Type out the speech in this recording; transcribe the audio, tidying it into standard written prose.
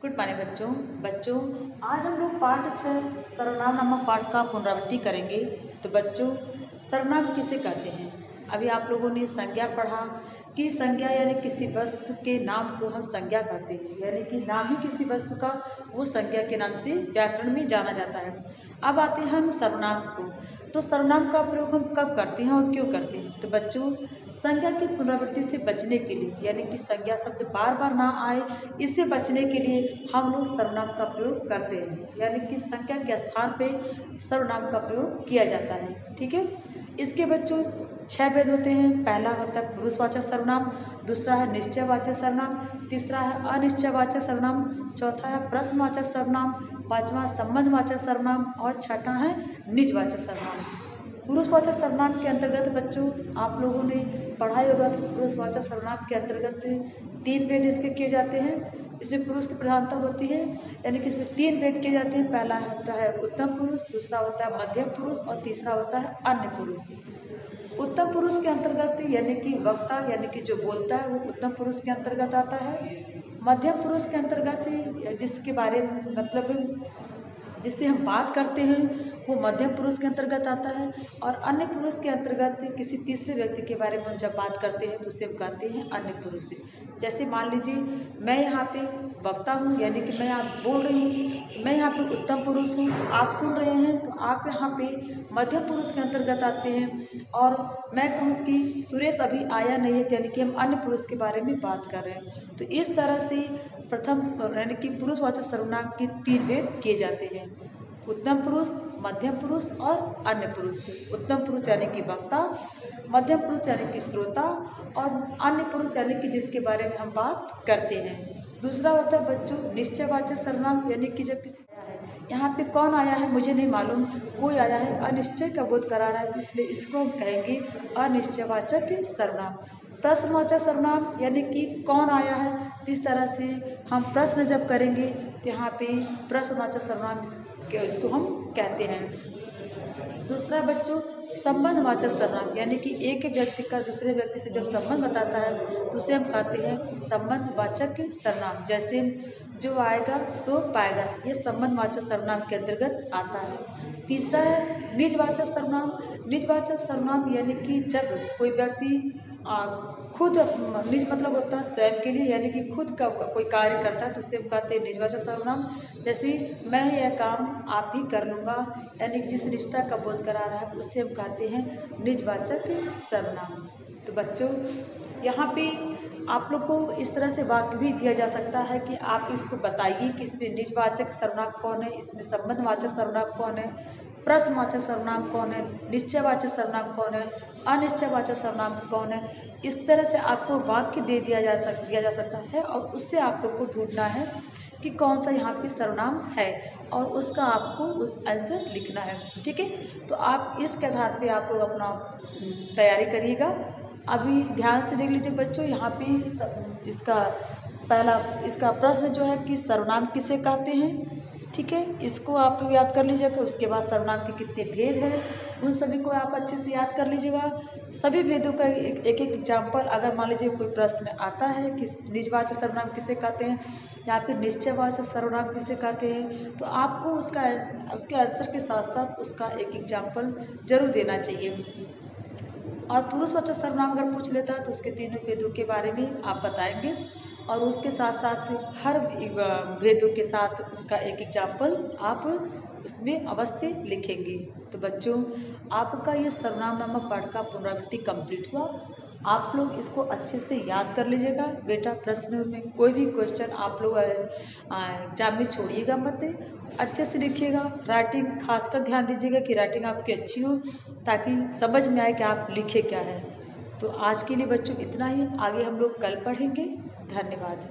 Good morning बच्चों आज हम लोग पाठ 6 सर्वनाम नामक पाठ का पुनरावृत्ति करेंगे। तो बच्चों, सर्वनाम किसे कहते हैं? अभी आप लोगों ने संज्ञा पढ़ा कि संज्ञा यानी किसी वस्तु के नाम को हम संज्ञा कहते हैं, यानी कि नाम ही किसी वस्तु का वो संज्ञा के नाम से व्याकरण में जाना जाता है। अब आते हैं हम सर्वनाम को। तो सर्वनाम का प्रयोग हम कब करते हैं और क्यों करते हैं? तो बच्चों, संज्ञा की पुनरावृत्ति से बचने के लिए, यानी कि संज्ञा शब्द बार बार ना आए, इससे बचने के लिए हम लोग सर्वनाम का प्रयोग करते हैं, यानी कि संज्ञा के स्थान पे सर्वनाम का प्रयोग किया जाता है। ठीक है। इसके बच्चों 6 भेद होते हैं। पहला होता है पुरुषवाचक सर्वनाम, दूसरा है निश्चयवाचक सर्वनाम, तीसरा है अनिश्चयवाचक सर्वनाम, चौथा है प्रश्नवाचक सर्वनाम, पांचवा संबंधवाचक सर्वनाम और छठा है निजवाचक सर्वनाम। पुरुषवाचक सर्वनाम के अंतर्गत बच्चों आप लोगों ने पढ़ाई होगा कि पुरुषवाचक सर्वनाम के अंतर्गत 3 भेद इसके किए जाते हैं। इसमें पुरुष की प्रधानता होती है, यानी कि इसमें 3 भेद किए जाते हैं। पहला होता है उत्तम पुरुष, दूसरा होता है मध्यम पुरुष और तीसरा होता है अन्य पुरुष। उत्तम पुरुष के अंतर्गत यानी कि वक्ता, यानी कि जो बोलता है, वो उत्तम पुरुष के अंतर्गत आता है। मध्यम पुरुष के अंतर्गत जिसके बारे में मतलब जिससे हम बात करते हैं, वो मध्यम पुरुष के अंतर्गत आता है। और अन्य पुरुष के अंतर्गत किसी तीसरे व्यक्ति के बारे में हम जब बात करते हैं तो उसे हम कहते हैं अन्य पुरुष। जैसे मान लीजिए मैं यहाँ पे वक्ता हूँ, यानी कि मैं यहाँ बोल रही हूँ, मैं यहाँ पे उत्तम पुरुष हूँ, आप सुन रहे हैं तो आप यहाँ पे मध्यम पुरुष के अंतर्गत आते हैं। और मैं कहूँ कि सुरेश अभी आया नहीं है, यानी कि हम अन्य पुरुष के बारे में बात कर रहे हैं। तो इस तरह से प्रथम यानी कि पुरुषवाचक सर्वनाम के 3 भेद किए जाते हैं: उत्तम पुरुष, मध्यम पुरुष और अन्य पुरुष। उत्तम पुरुष यानी कि वक्ता, मध्यम पुरुष यानी कि श्रोता और अन्य पुरुष यानी कि जिसके बारे में हम बात करते हैं। दूसरा होता है बच्चों निश्चयवाचक सर्वनाम, यानी कि जब किसी आया है, यहाँ पे कौन आया है मुझे नहीं मालूम, कोई आया है, अनिश्चय का बोध करा रहा है, इसलिए इसको हम कहेंगे अनिश्चयवाचक सर्वनाम। प्रश्नवाचक सर्वनाम यानी कि कौन आया है, इस तरह से हम प्रश्न जब करेंगे तो यहाँ पे प्रश्नवाचक सर्वनाम इसको हम कहते हैं। दूसरा बच्चों संबंधवाचक सर्वनाम, यानी कि एक व्यक्ति का दूसरे व्यक्ति से जब संबंध बताता है तो उसे हम कहते हैं संबंधवाचक सर्वनाम। जैसे जो आएगा सो पाएगा, ये संबंधवाचक सर्वनाम के अंतर्गत आता है। तीसरा है निजवाचक सर्वनाम। निजवाचक सर्वनाम यानी कि जब कोई व्यक्ति खुद, निज मतलब होता है स्वयं के लिए, यानी कि खुद का कोई कार्य करता है तो उसे हम कहते हैं निजवाचक सर्वनाम। जैसे मैं यह काम आप ही कर लूँगा, यानी कि जिस निजता का बोध करा रहा है उसे हम कहते हैं निजवाचक सर्वनाम। तो बच्चों, यहाँ पे आप लोग को इस तरह से वाक्य भी दिया जा सकता है कि आप इसको बताइए कि इसमें निजवाचक सर्वनाम कौन है, इसमें संबंधवाचक सर्वनाम कौन है, प्रश्नवाचक सर्वनाम कौन है, निश्चयवाचक सर्वनाम कौन है, अनिश्चयवाचक सर्वनाम कौन है। इस तरह से आपको वाक्य दिया जा सकता है और उससे आप लोग को ढूंढना है कि कौन सा यहाँ पे सर्वनाम है और उसका आपको आंसर लिखना है। ठीक है। तो आप इसके आधार पे आप लोग अपना तैयारी करिएगा। अभी ध्यान से देख लीजिए बच्चों, यहाँ पे इसका प्रश्न जो है कि सर्वनाम किसे कहते हैं। ठीक है, इसको आप लोग याद कर लीजिएगा। उसके बाद सर्वनाम के कितने भेद हैं उन सभी को आप अच्छे से याद कर लीजिएगा। सभी भेदों का एक एक एग्जाम्पल, अगर मान लीजिए कोई प्रश्न आता है कि निजवाचक सर्वनाम किसे कहते हैं या फिर निश्चयवाचक सर्वनाम किसे कहते हैं, तो आपको उसके आंसर के साथ साथ उसका एक एग्जाम्पल जरूर देना चाहिए। और पुरुषवाचक सर्वनाम अगर पूछ लेता है तो उसके 3 भेदों के बारे में आप बताएंगे और उसके साथ साथ हर भेदों के साथ उसका एक एग्जाम्पल आप उसमें अवश्य लिखेंगे। तो बच्चों, आपका ये सर्वनाम नामक पाठ का पुनरावृत्ति कंप्लीट हुआ। आप लोग इसको अच्छे से याद कर लीजिएगा। बेटा, प्रश्न में कोई भी क्वेश्चन आप लोग एग्जाम में छोड़िएगा मत, अच्छे से लिखिएगा। राइटिंग खासकर ध्यान दीजिएगा कि राइटिंग आपकी अच्छी हो ताकि समझ में आए कि आप लिखे क्या है। तो आज के लिए बच्चों इतना ही, आगे हम लोग कल पढ़ेंगे। धन्यवाद।